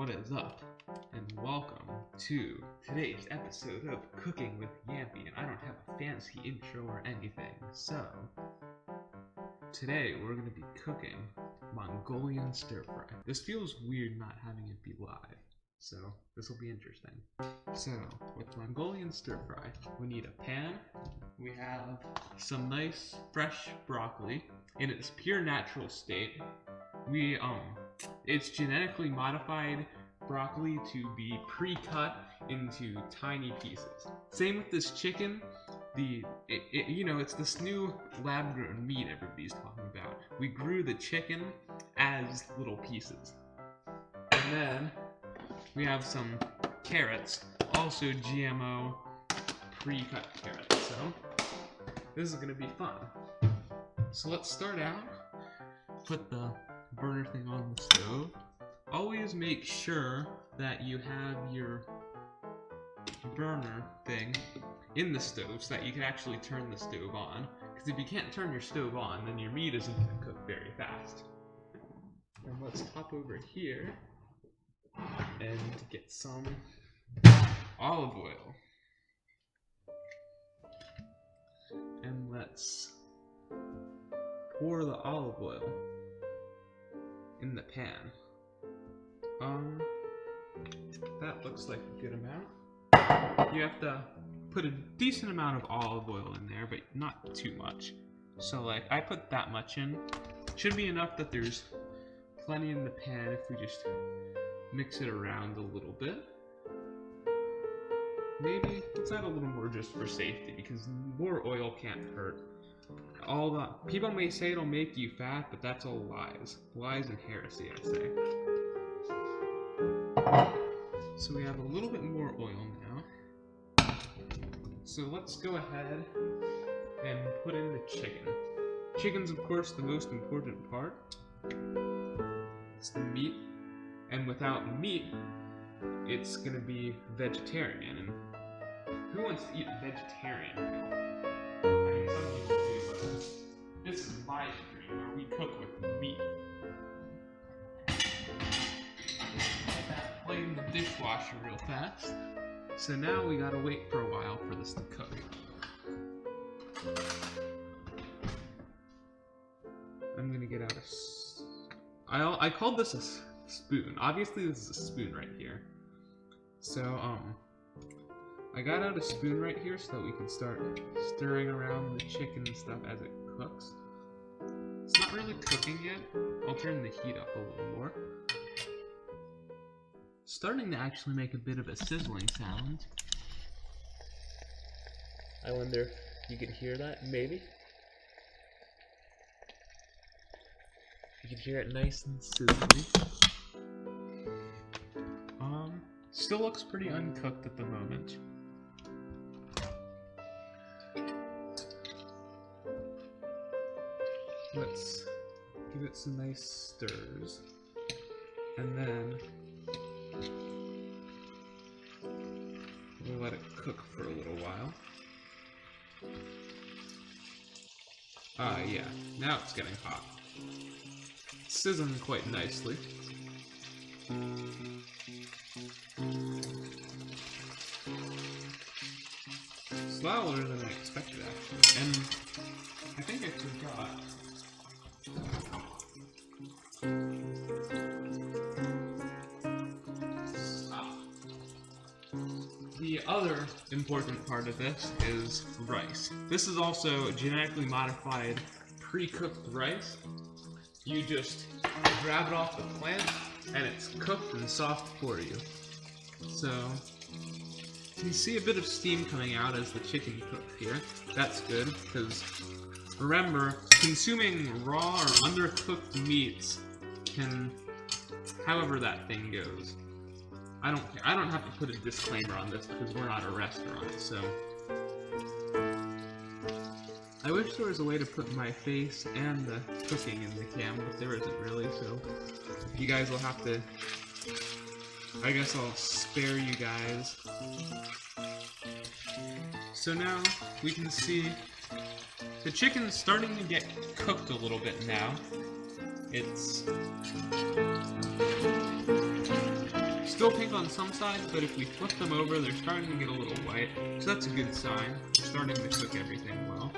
What is up? And welcome to today's episode of Cooking with Yampy. And I don't have a fancy intro or anything, so today we're going to be cooking Mongolian Stir Fry. This feels weird not having it be live, so this will be interesting. So, with Mongolian Stir Fry, we need a pan. We have some nice fresh broccoli in its pure natural state. It's genetically modified broccoli to be pre-cut into tiny pieces. Same with this chicken. It's this new lab-grown meat everybody's talking about. We grew the chicken as little pieces. And then we have some carrots, also GMO pre-cut carrots. So this is gonna be fun. So let's start out. Put the burner thing on the stove. Always make sure that you have your burner thing in the stove so that you can actually turn the stove on. Because if you can't turn your stove on, then your meat isn't going to cook very fast. And let's hop over here and get some olive oil. And let's pour the olive oil in the pan. That looks like a good amount. You have to put a decent amount of olive oil in there, but not too much. So like, I put that much in. Should be enough that there's plenty in the pan if we just mix it around a little bit. Maybe let's add a little more just for safety, because more oil can't hurt. People may say it'll make you fat, but that's all lies. Lies and heresy, I say. So we have a little bit more oil now. So let's go ahead and put in the chicken. Chicken's of course the most important part. It's the meat. And without meat, it's gonna be vegetarian. And who wants to eat vegetarian food? I mean, some people do, but this is my stream where we cook with meat. Put in the dishwasher real fast. So now we gotta wait for a while for this to cook. I'm gonna get out I called this a spoon. Obviously this is a spoon right here. So I got out a spoon right here so that we can start stirring around the chicken and stuff as it cooks. It's not really cooking yet. I'll turn the heat up a little more. Starting to actually make a bit of a sizzling sound. I wonder if you could hear that, maybe? You can hear it nice and sizzly. Still looks pretty uncooked at the moment. Let's give it some nice stirs. And then we'll let it cook for a little while. Yeah, now it's getting hot. It's sizzling quite nicely. It's louder than I expected, actually. And I think I forgot. The other important part of this is rice. This is also genetically modified pre-cooked rice. You just grab it off the plant and it's cooked and soft for you. So you can see a bit of steam coming out as the chicken cooks here. That's good, because remember, consuming raw or undercooked meats can, however that thing goes. I don't care. I don't have to put a disclaimer on this because we're not a restaurant, so. I wish there was a way to put my face and the cooking in the camera, but there isn't really, so you guys will have to, I guess I'll spare you guys. So now we can see the chicken's starting to get cooked a little bit now. It's Still pink on some sides, but if we flip them over, they're starting to get a little white, so that's a good sign. We're starting to cook everything well.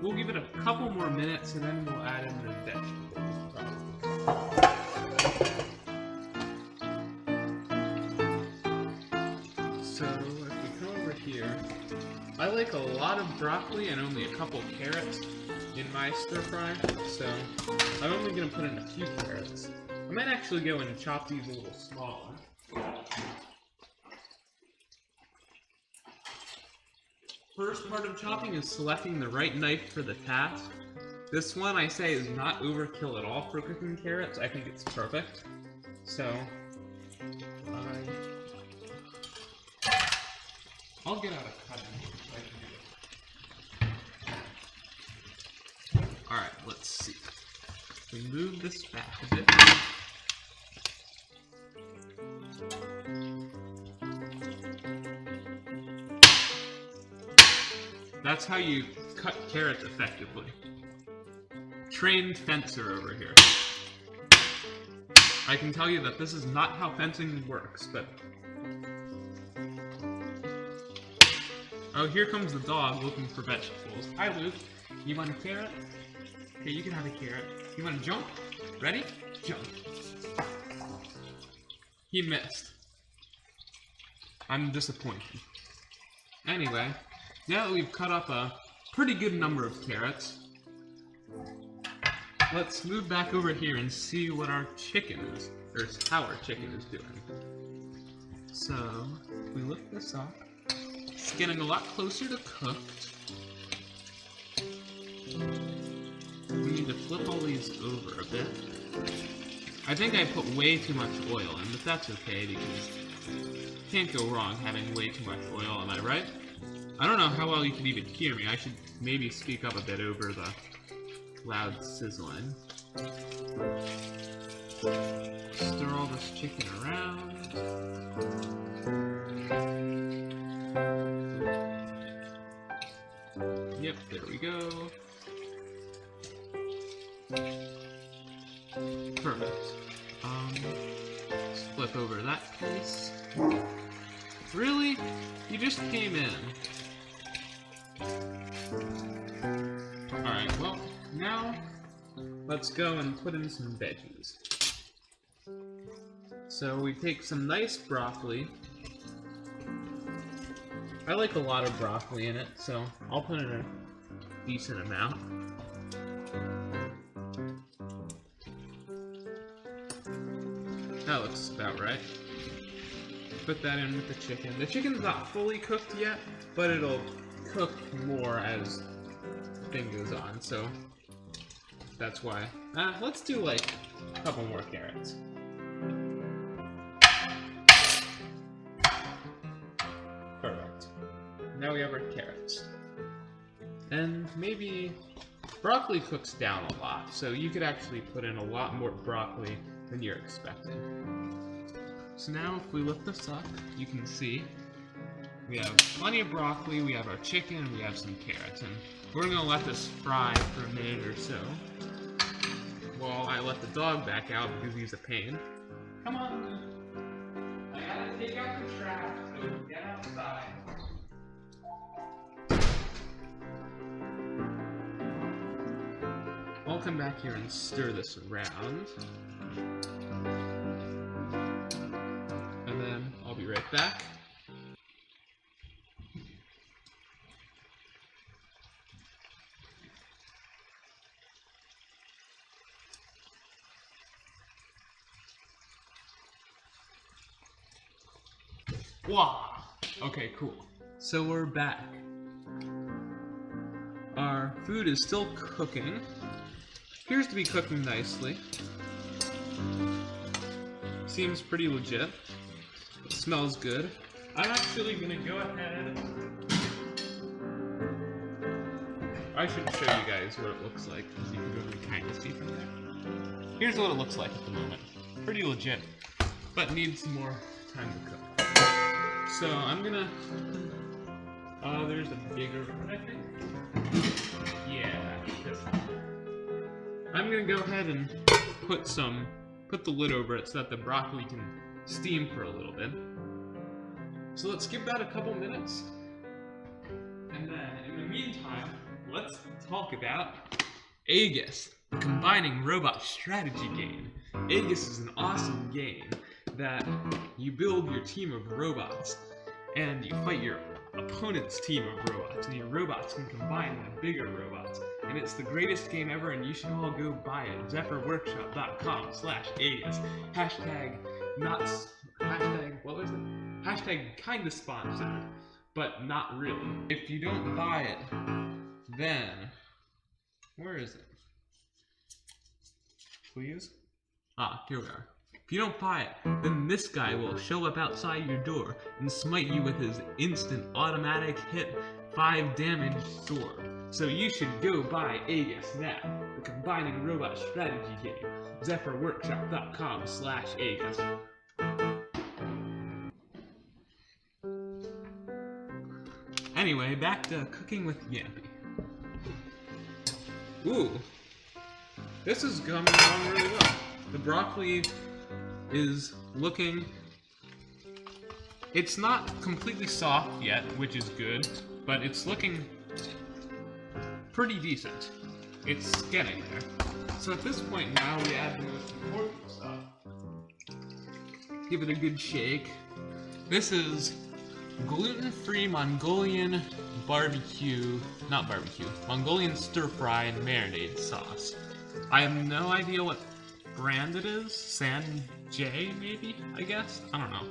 We'll give it a couple more minutes, and then we'll add in the vegetables, So, if we come over here, I like a lot of broccoli and only a couple carrots in my stir fry, so I'm only going to put in a few carrots. I might actually go and chop these a little smaller. First part of chopping is selecting the right knife for the task. This one I say is not overkill at all for cooking carrots. I think it's perfect. So, I'll get out a cutting so I can do it. Alright, let's see. We move this back a bit. That's how you cut carrots effectively. Trained fencer over here. I can tell you that this is not how fencing works, but... Oh, here comes the dog looking for vegetables. Hi, Luke. You want a carrot? Okay, you can have a carrot. You want to jump? Ready? Jump. He missed. I'm disappointed. Anyway, now that we've cut up a pretty good number of carrots, let's move back over here and see what our chicken is, or how our chicken is doing. So, if we look this up, it's getting a lot closer to cooked. We need to flip all these over a bit. I think I put way too much oil in, but that's okay because can't go wrong having way too much oil, am I right? I don't know how well you can even hear me. I should maybe speak up a bit over the loud sizzling. Stir all this chicken around. Yep, there we go. Perfect. Let's flip over that piece. Really? You just came in. Alright, well, now let's go and put in some veggies. So we take some nice broccoli. I like a lot of broccoli in it, so I'll put in a decent amount. That looks about right. Put that in with the chicken. The chicken's not fully cooked yet, but it'll cook more as the thing goes on, so that's why. Let's do like a couple more carrots. Perfect. Now we have our carrots. And maybe broccoli cooks down a lot, so you could actually put in a lot more broccoli than you're expecting. So now if we look this up, you can see we have plenty of broccoli, we have our chicken, and we have some carrots. And we're going to let this fry for a minute or so while I let the dog back out because he's a pain. Come on, I gotta take out the trash, so get outside. I'll come back here and stir this around. And then I'll be right back. Wow! Okay, cool. So we're back. Our food is still cooking. Appears to be cooking nicely. Seems pretty legit. It smells good. I'm actually gonna go ahead. I should show you guys what it looks like, because you can really kind of see from there. Here's what it looks like at the moment. Pretty legit, but needs some more time to cook. So I'm gonna. There's a bigger one, I think. Yeah, this one. I'm gonna go ahead and put some put the lid over it so that the broccoli can steam for a little bit. So let's give that a couple minutes. And then, in the meantime, let's talk about Aegis, the combining robot strategy game. Aegis is an awesome game that you build your team of robots, and you fight your opponent's team of robots, and your robots can combine with bigger robots. And it's the greatest game ever, and you should all go buy it. ZephyrWorkshop.com/Aegis. What was it? Hashtag kinda sponsored, but not really. If you don't buy it, then, where is it? Please? Ah, here we are. If you don't buy it, then this guy will show up outside your door and smite you with his instant automatic hit 5 damage sword. So you should go buy Aegis now, the combining robot strategy game. ZephyrWorkshop.com/Aegis. Anyway, back to cooking with Yampy. Ooh, this is coming along really well. The broccoli is looking... It's not completely soft yet, which is good, but it's looking pretty decent. It's getting there. So at this point now, we add the most important stuff. Give it a good shake. This is gluten-free Mongolian Mongolian Stir Fry and marinade sauce. I have no idea what brand it is. San J, maybe, I guess? I don't know.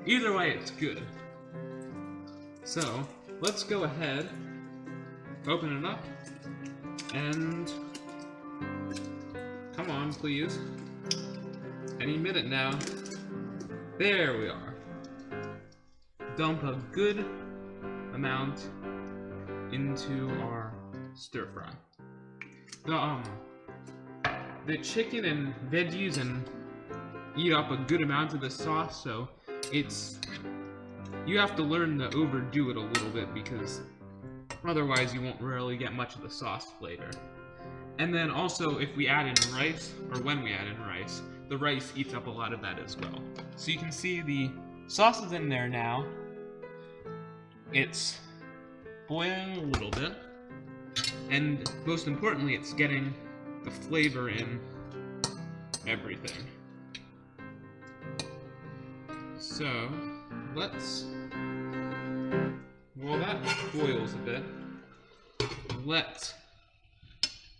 Either way, it's good. So, let's go ahead, open it up, and come on, please. Any minute now. There we are. Dump a good amount into our stir fry. The chicken and veggies and eat up a good amount of the sauce, so you have to learn to overdo it a little bit, because otherwise you won't really get much of the sauce flavor. And then also, if we add in rice, or when we add in rice, the rice eats up a lot of that as well. So you can see the sauce is in there now. It's boiling a little bit, and most importantly, it's getting the flavor in everything. So, while that boils a bit, let's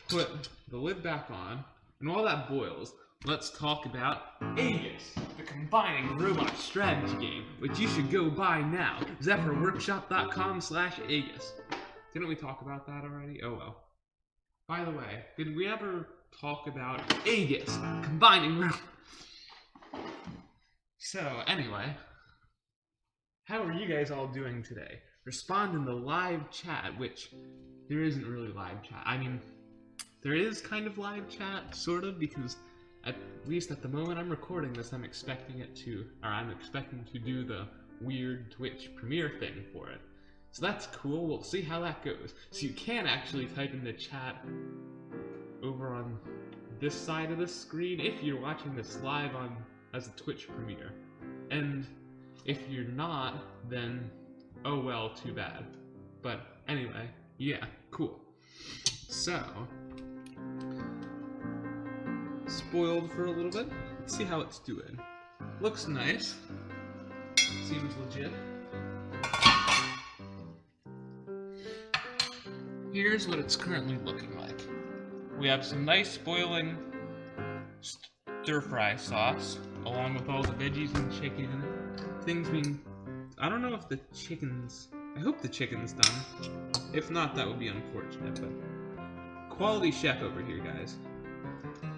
put the lid back on, and while that boils, let's talk about Aegis, the combining robot strategy game, which you should go buy now. ZephyrWorkshop.com/Aegis. Didn't we talk about that already? Oh well. By the way, did we ever talk about Aegis, combining So, anyway, how are you guys all doing today? Respond in the live chat, which there isn't really live chat. I mean, there is kind of live chat, sort of, because at least at the moment I'm recording this, I'm expecting to do the weird Twitch premiere thing for it. So that's cool, we'll see how that goes. So you can actually type in the chat over on this side of the screen if you're watching this live as a Twitch premiere. And if you're not, then oh well, too bad. But anyway, yeah, cool. So, spoiled for a little bit. Let's see how it's doing. Looks nice. Seems legit. Here's what it's currently looking like. We have some nice boiling stir-fry sauce, along with all the veggies and chicken. Things being... I don't know if the chicken's... I hope the chicken's done. If not, that would be unfortunate, but... Quality chef over here, guys.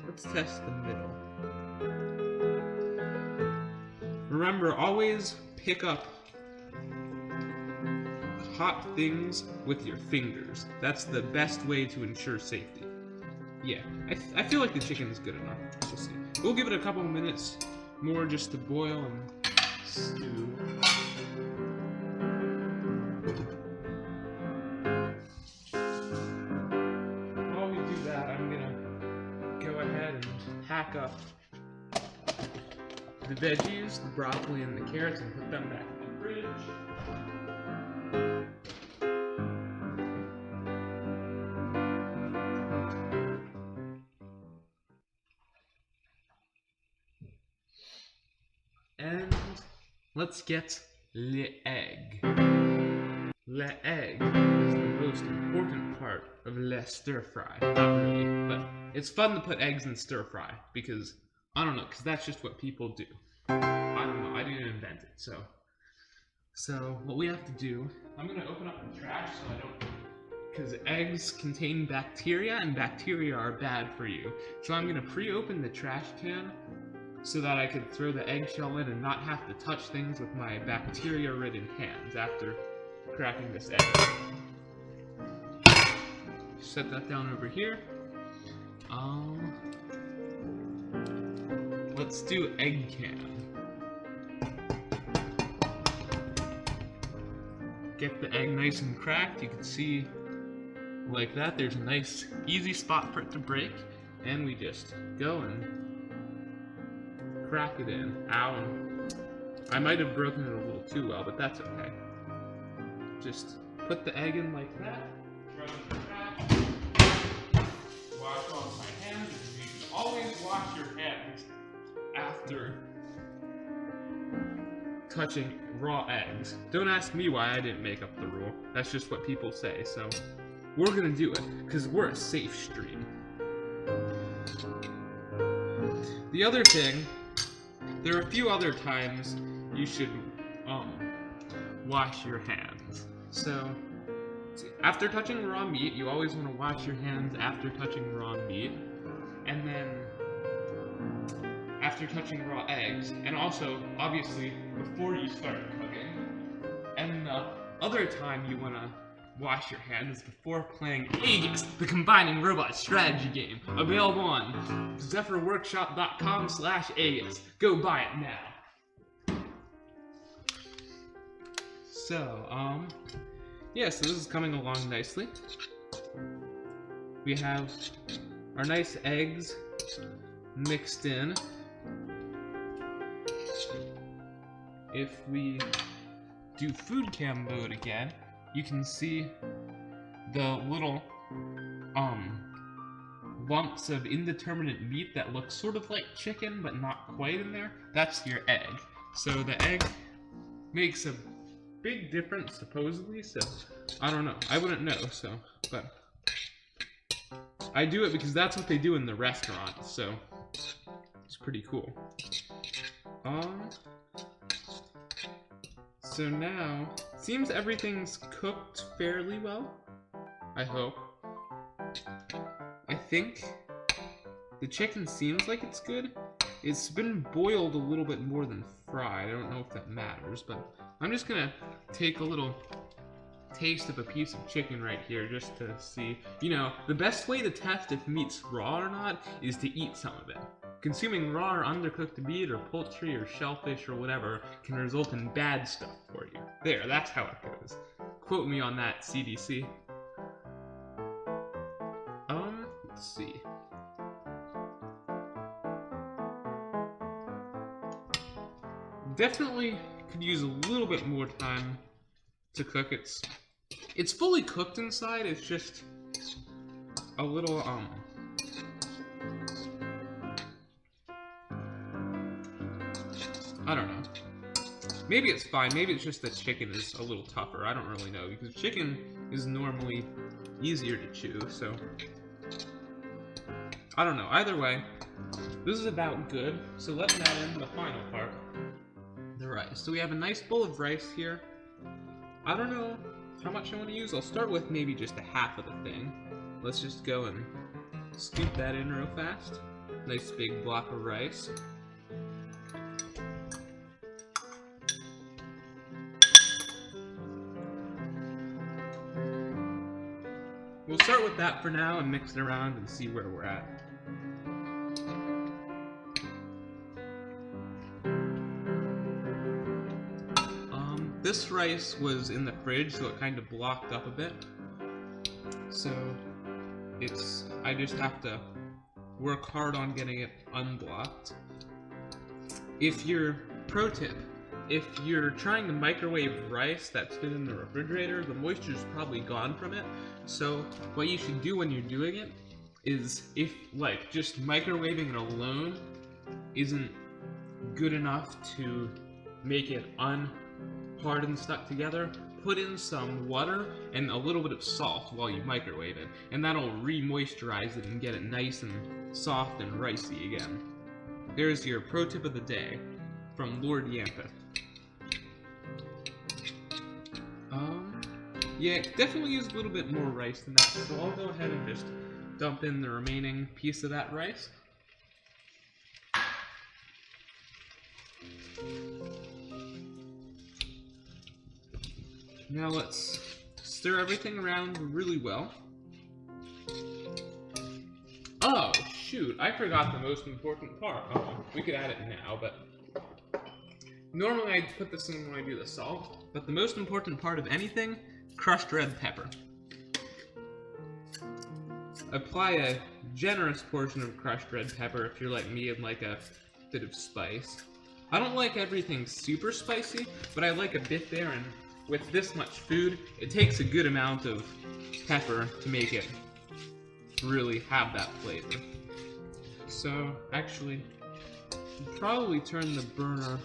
Let's test the middle. Remember, always pick up hot things with your fingers. That's the best way to ensure safety. Yeah, I feel like the chicken is good enough. We'll see. We'll give it a couple minutes more just to boil and stew. While we do that, I'm gonna go ahead and hack up the veggies, the broccoli and the carrots, and put them back in the fridge. And let's get le egg. Le egg is the most important part of le stir fry. Not really, but it's fun to put eggs in stir fry because, I don't know, because that's just what people do. I don't know, I didn't invent it, so what we have to do, I'm gonna open up the trash so I don't, because eggs contain bacteria and bacteria are bad for you. So I'm gonna pre-open the trash can so that I could throw the eggshell in and not have to touch things with my bacteria-ridden hands after cracking this egg. Set that down over here. Let's do egg can. Get the egg nice and cracked. You can see like that. There's a nice, easy spot for it to break. And we just go and crack it in. Ow. I might have broken it a little too well, but that's okay. Just put the egg in like that. Throw it in the trash. Wash off my hands. You should always wash your hands after touching raw eggs. Don't ask me why I didn't make up the rule. That's just what people say, so we're gonna do it, because we're a safe stream. The other thing, there are a few other times you should wash your hands. So, after touching raw meat, you always want to wash your hands after touching raw meat. And then, after touching raw eggs, and also, obviously, before you start cooking. And the other time you want to wash your hands before playing Aegis, the combining robot strategy game, available on zephyrworkshop.com/Aegis. Go buy it now. So, yeah, so this is coming along nicely. We have our nice eggs mixed in. If we do food cam mode again, you can see the little lumps of indeterminate meat that look sort of like chicken but not quite in there. That's your egg. So the egg makes a big difference supposedly, so I don't know. I wouldn't know, so, but I do it because that's what they do in the restaurant, so it's pretty cool. So now, seems everything's cooked fairly well, I hope. I think the chicken seems like it's good. It's been boiled a little bit more than fried. I don't know if that matters, but I'm just gonna take a little taste of a piece of chicken right here just to see. You know, the best way to test if meat's raw or not is to eat some of it. Consuming raw or undercooked meat or poultry or shellfish or whatever can result in bad stuff for you. There, that's how it goes. Quote me on that, CDC. Let's see. Definitely could use a little bit more time to cook. It's fully cooked inside, it's just a little, I don't know. Maybe it's fine. Maybe it's just that chicken is a little tougher. I don't really know, because chicken is normally easier to chew, so I don't know. Either way, this is about good, so let's add in the final part, the rice. So we have a nice bowl of rice here. I don't know how much I want to use. I'll start with maybe just a half of the thing. Let's just go and scoop that in real fast. Nice big block of rice. We'll start with that for now and mix it around and see where we're at. This rice was in the fridge, so it kind of blocked up a bit. So I just have to work hard on getting it unblocked. pro tip, if you're trying to microwave rice that's been in the refrigerator, the moisture's probably gone from it. So what you should do when you're doing it is, if like just microwaving it alone isn't good enough to make it unhard and stuck together, put in some water and a little bit of salt while you microwave it, and that'll re-moisturize it and get it nice and soft and ricey again. There's your pro tip of the day from Lord Yampy. Yeah, definitely use a little bit more rice than that, so I'll go ahead and just dump in the remaining piece of that rice. Now let's stir everything around really well. Oh, shoot, I forgot the most important part. Oh, we could add it now, but normally I put this in when I do the salt, but the most important part of anything, crushed red pepper. Apply a generous portion of crushed red pepper if you're like me and like a bit of spice. I don't like everything super spicy, but I like a bit there, and with this much food, it takes a good amount of pepper to make it really have that flavor. So, actually, I'll probably turn the burner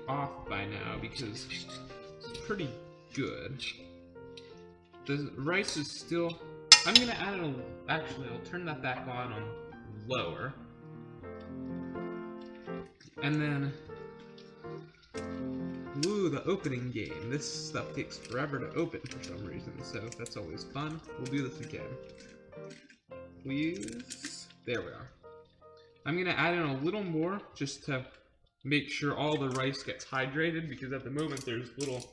off by now because it's pretty good. The rice is still... I'm gonna add it actually, I'll turn that back on lower. And then... Ooh, the opening game. This stuff takes forever to open for some reason, so that's always fun. We'll do this again. Please. There we are. I'm gonna add in a little more just to make sure all the rice gets hydrated, because at the moment there's little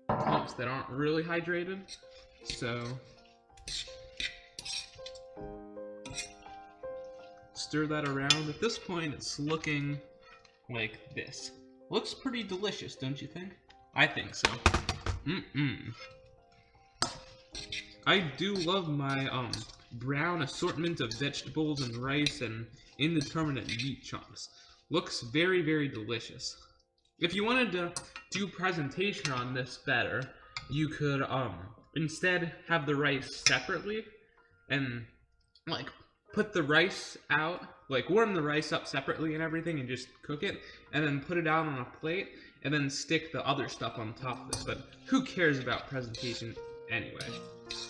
clumps that aren't really hydrated. So stir that around. At this point it's looking like this. Looks pretty delicious, don't you think? I think so. I do love my brown assortment of vegetables and rice and indeterminate meat chunks. Looks very, very delicious. If you wanted to do presentation on this better, you could instead have the rice separately and like put the rice out, like warm the rice up separately and everything and just cook it, and then put it out on a plate, and then stick the other stuff on top of this. But who cares about presentation anyway?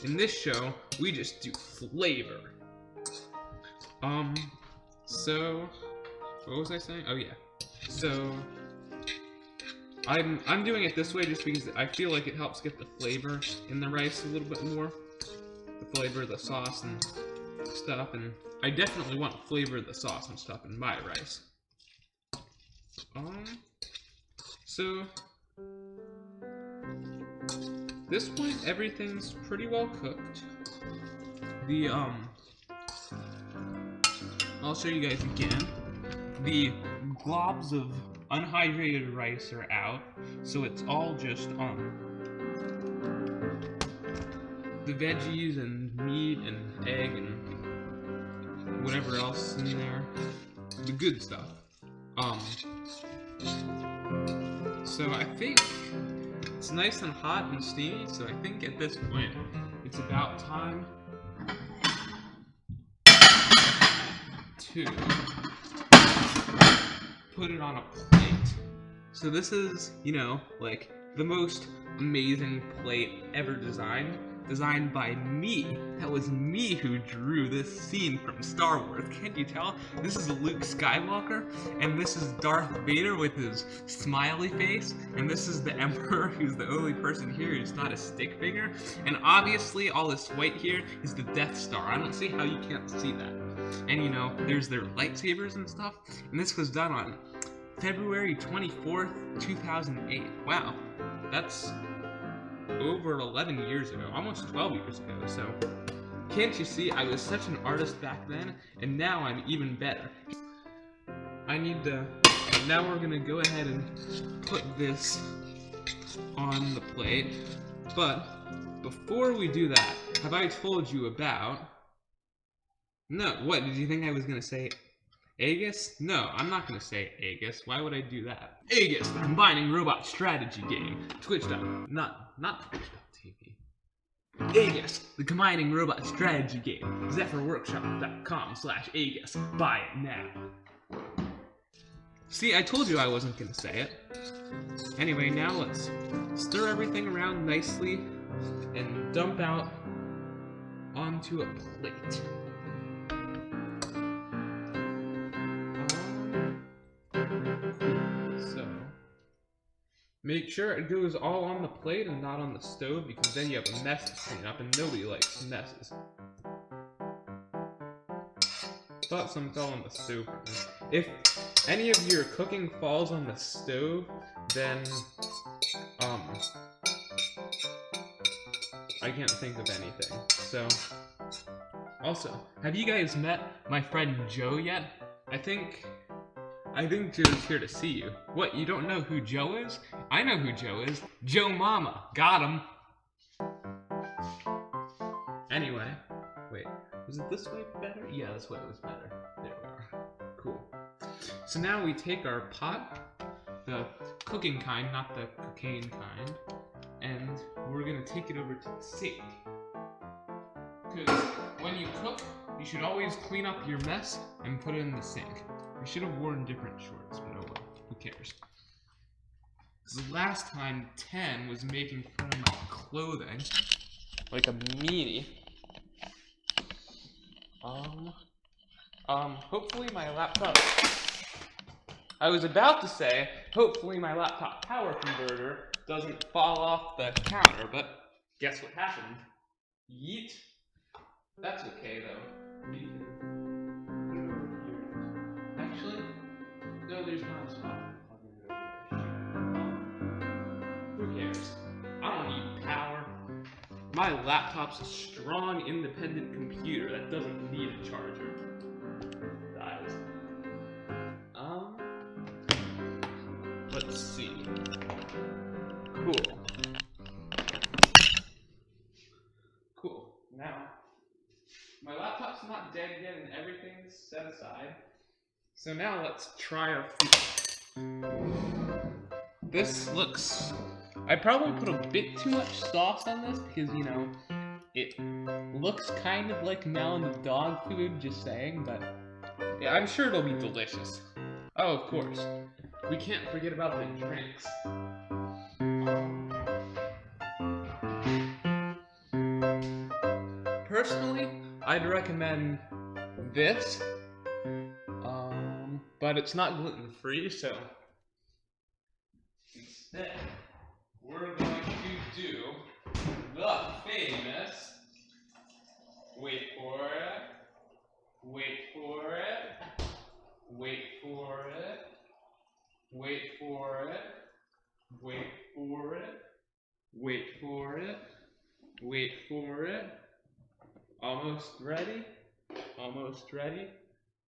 In this show, we just do flavor. So, what was I saying? Oh yeah. So, I'm doing it this way just because I feel like it helps get the flavor in the rice a little bit more. The flavor of the sauce and stuff, and I definitely want flavor of the sauce and stuff in my rice. So this point everything's pretty well cooked. The I'll show you guys again. The globs of unhydrated rice are out, so it's all just the veggies and meat and egg and whatever else in there, the good stuff. So I think it's nice and hot and steamy, so I think at this point it's about time to put it on a plate. So this is, you know, like the most amazing plate ever designed by me. That was me who drew this scene from Star Wars. Can't you tell? This is Luke Skywalker, and this is Darth Vader with his smiley face, and this is the Emperor, who's the only person here who's not a stick figure, and obviously all this white here is the Death Star. I don't see how you can't see that. And you know, there's their lightsabers and stuff, and this was done on February 24th, 2008. Wow, that's over 11 years ago, almost 12 years ago, so can't you see I was such an artist back then, and now I'm even better. Now we're gonna go ahead and put this on the plate, but before we do that, have I told you about... No, what, did you think I was gonna say Aegis? No, I'm not gonna say Aegis. Why would I do that? Aegis, the combining robot strategy game. Not Twitch.tv. Aegis, the combining robot strategy game. ZephyrWorkshop.com/Aegis. Buy it now. See, I told you I wasn't gonna say it. Anyway, now let's stir everything around nicely and dump out onto a plate. So, make sure it goes all on the plate and not on the stove, because then you have a mess to clean up, and nobody likes messes. Thought some fell on the stove. If any of your cooking falls on the stove, then, I can't think of anything. So, also, have you guys met my friend Joe yet? I think Joe's here to see you. What, you don't know who Joe is? I know who Joe is. Joe Mama. Got him. Anyway, wait, was it this way better? Yeah, this way was better. There we are. Cool. So now we take our pot, the cooking kind, not the cocaine kind, and we're gonna take it over to the sink. Because when you cook, you should always clean up your mess and put it in the sink. You should have worn different shorts, but oh well, who cares? Because the last time 10 was making fun of my clothing, like a meanie. Hopefully my laptop... I was about to say, hopefully my laptop power converter doesn't fall off the counter, but guess what happened? Yeet. That's okay, though. Actually, no, there's not a spot. Who cares? I don't need power. My laptop's a strong, independent computer that doesn't need a charger. Dies. Let's see. Cool. Cool. Now, my laptop's not dead yet and everything's set aside. So now let's try our food. This looks... I probably put a bit too much sauce on this because, you know, it looks kind of like melon of dog food, just saying, but yeah, I'm sure it'll be delicious. Oh, of course. We can't forget about the drinks. Personally, I'd recommend this, but it's not gluten-free, so instead, we're going to do the famous, wait for it, wait for it, wait for it, wait for it, wait for it, wait for it, wait for it, almost ready, almost ready.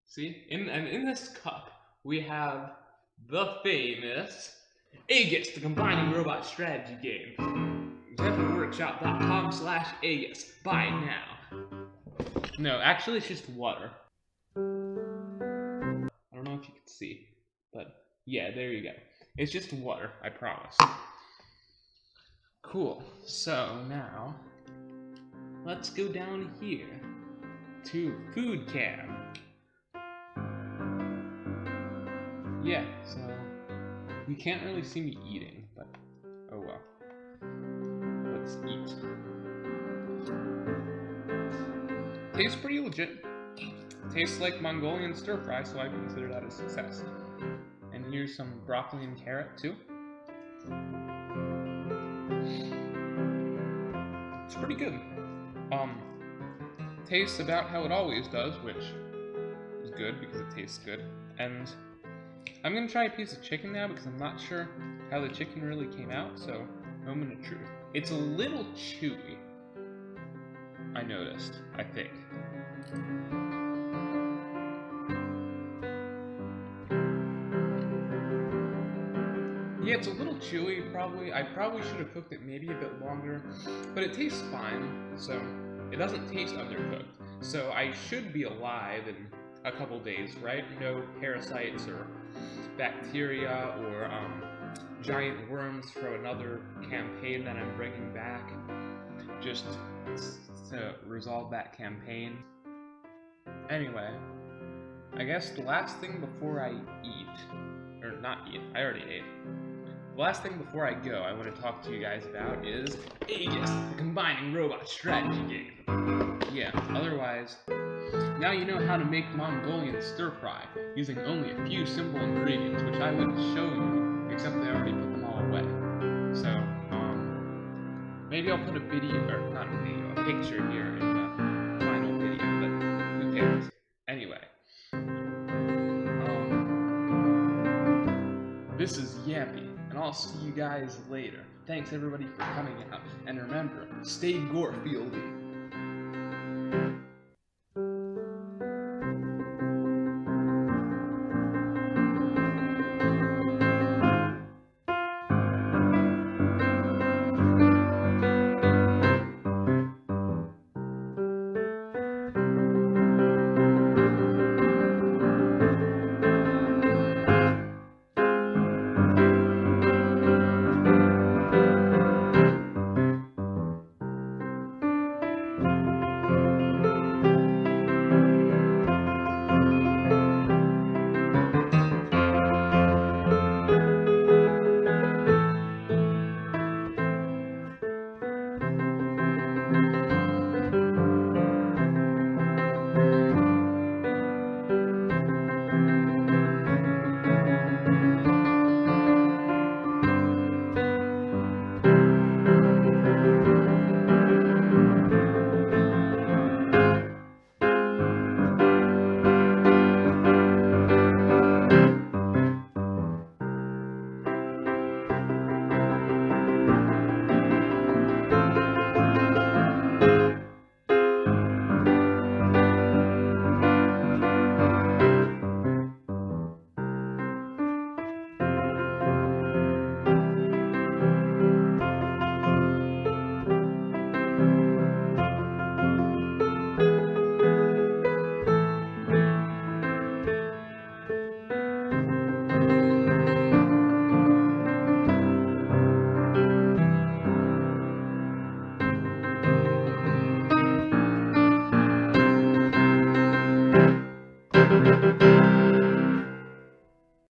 See, in this cup, we have the famous Aegis, the combining robot strategy game. ZephyrWorkshop.com/Aegis. Buy it now. No, actually it's just water. I don't know if you can see, but yeah, there you go. It's just water, I promise. Cool, so now, let's go down here to food cam. Yeah, so you can't really see me eating, but oh well. Let's eat. Tastes pretty legit. Tastes like Mongolian Stir Fry, so I consider that a success. And here's some broccoli and carrot too. It's pretty good. Tastes about how it always does, which is good because it tastes good. And I'm gonna try a piece of chicken now because I'm not sure how the chicken really came out, so moment of truth. It's a little chewy, I noticed, I think. Yeah, it's a little chewy, probably. I probably should have cooked it maybe a bit longer, but it tastes fine, so it doesn't taste undercooked. So I should be alive and a couple days, right? No parasites or bacteria or giant worms for another campaign that I'm bringing back, just to resolve that campaign. Anyway, I guess the last thing before I eat, or not eat, I already ate. The last thing before I go, I want to talk to you guys about is Aegis, the combining robot strategy game. Yeah, otherwise, now you know how to make Mongolian Stir Fry using only a few simple ingredients, which I would show you, except I already put them all away. So, maybe I'll put a video, or not a video, a picture here in the final video, but who cares? Anyway, this is Yampy, and I'll see you guys later. Thanks everybody for coming out, and remember, stay Gorefielding.